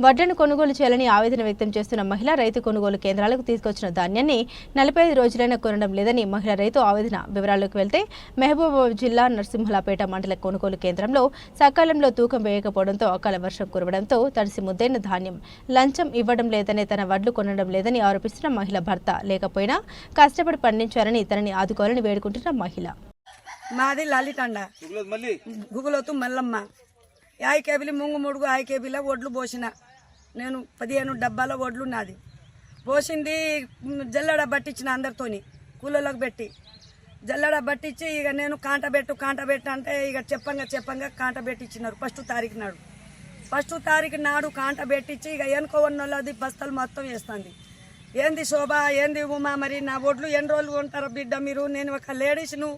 వడ్లను కొనుగోలు చేయాలని ఆవేదన వ్యక్తం చేస్తున్న మహిళ రైతు కొనుగోలు కేంద్రాలకు తీసుకొచ్చిన ధాన్యాన్ని 45 రోజులైనా కొనడం లేదని మహిళ రైతు ఆవేదన. వివరాల్లోకి వెళ్తే మహబూబాబాద్ జిల్లా నరసింహులపేట మండల కొనుగోలు కేంద్రంలో సకాలంలో తూకం వేయకపోవడంతో అకాల వర్షం కురవడంతో తడిసి ముద్దైన ధాన్యం లంచం ఇవ్వడం లేదని, తన వడ్లు కొనడం లేదని ఆరోపిస్తున్న మహిళ భర్త లేకపోయినా కష్టపడి పండించారని తనని ఆదుకోవాలని వేడుకుంటున్న మహిళ. మాది లలితండ గుగులోతు మల్లమ్మ. 5 కేబీలు ముంగు ముడుగు 5 కేబీల ఒడ్లు పోసిన నేను 15 డబ్బాల ఒడ్లు నాది పోసింది. జల్లడ పట్టించిన అందరితోని కూలోళ్ళకు పెట్టి జల్లడ పట్టించి ఇక నేను కాంట పెట్టు అంటే ఇక చెప్పంగా కాంట పెట్టించినారు. ఫస్ట్ తారీఖు నాడు కాంట పెట్టించి ఇక ఎనుకోవన్నది బస్తాలు మొత్తం వేస్తుంది. ఏంది శోభ, ఏంది ఉమా, మరి నా ఒడ్లు ఎన్ని రోజులు ఉంటారు బిడ్డ మీరు? నేను ఒక లేడీస్ను,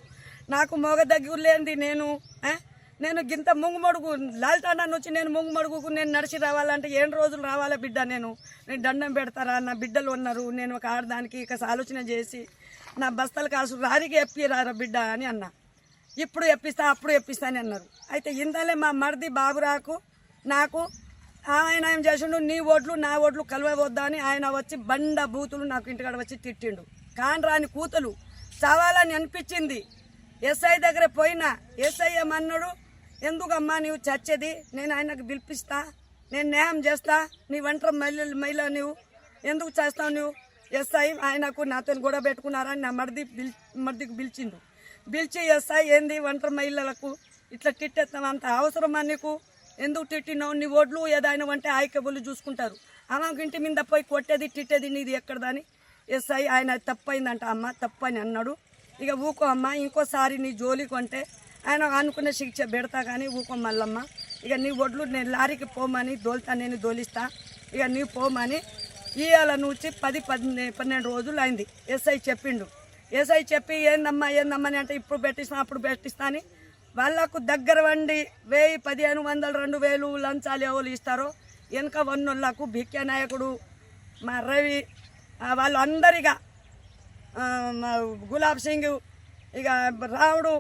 నాకు మొగ దగ్గర లేనిది నేను గింత ముంగుమడుగు లాల్టాండా నుంచి నేను ముంగుమడుగుకు నేను నడిచి రావాలంటే ఎన్ని రోజులు రావాలా బిడ్డ? నేను దండం పెడతారా? నా బిడ్డలు ఉన్నారు, నేను ఒక ఆడదానికి ఇక ఆలోచన చేసి నా బస్తాలు కాసు రారికి ఎప్పిరారా బిడ్డ అని అన్నా. ఇప్పుడు ఎప్పిస్తా, అప్పుడు ఎప్పిస్తా అని అన్నారు. అయితే ఇంతలే మా మరిది బాబురాకు నాకు ఆయన ఏం చేసిండు, నీ ఓట్లు నా ఓట్లు కలవవద్దా అని ఆయన వచ్చి బండ బూతులు నాకు ఇంటికాడ వచ్చి తిట్టిండు. కానరాని కూతులు చావాలని అనిపించింది. ఎస్ఐ దగ్గర పోయినా ఎస్ఐ ఏమన్నాడు, ఎందుకమ్మా నీవు చచ్చేది? నేను ఆయనకు పిలిపిస్తా, నేను న్యాయం చేస్తా, నీ ఒంటరి మహిళ నువ్వు ఎందుకు చేస్తావు నువ్వు? ఎస్ఐ ఆయనకు నాతో గొడవ పెట్టుకున్నారని నా మర్దికి పిలిచి ఎస్ఐ ఏంది ఒంటరి మహిళలకు ఇట్లా తిట్టేస్తాం, అంత అవసరమా నీకు? ఎందుకు తిట్టినావు? నీ ఓట్లు ఏదైనా అంటే ఆయ్కేబుల్ చూసుకుంటారు. ఆమెకు ఇంటి మీద పోయి కొట్టేది తిట్టేది నీది ఎక్కడదని ఎస్ఐ ఆయన తప్పైందంట. అమ్మ తప్పని అన్నాడు. ఇక ఊకో అమ్మ, ఇంకోసారి నీ జోలి కొంటే ఆయన అనుకునే శిక్ష పెడతా కానీ ఊకో మల్లమ్మ. ఇక నీ ఒడ్లు నేను లారీకి పోమని దోలుతా, నేను దోలిస్తా, ఇక నీ పోమని ఇవాళ నుంచి 10-12 రోజులు అయింది. ఎస్ఐ చెప్పిండు. ఎస్ఐ చెప్పి ఏందమ్మా అని అంటే ఇప్పుడు పెట్టిస్తా, అప్పుడు పెట్టిస్తా అని వాళ్ళకు దగ్గర వండి 1000, 1500, 2000 లంచాలు ఎవరు ఇస్తారో వెనక వన్నోళ్ళకు భిక్య నాయకుడు, మా రవి, వాళ్ళు అందరిగా గులాబ్ సింగ్, ఇక రావుడు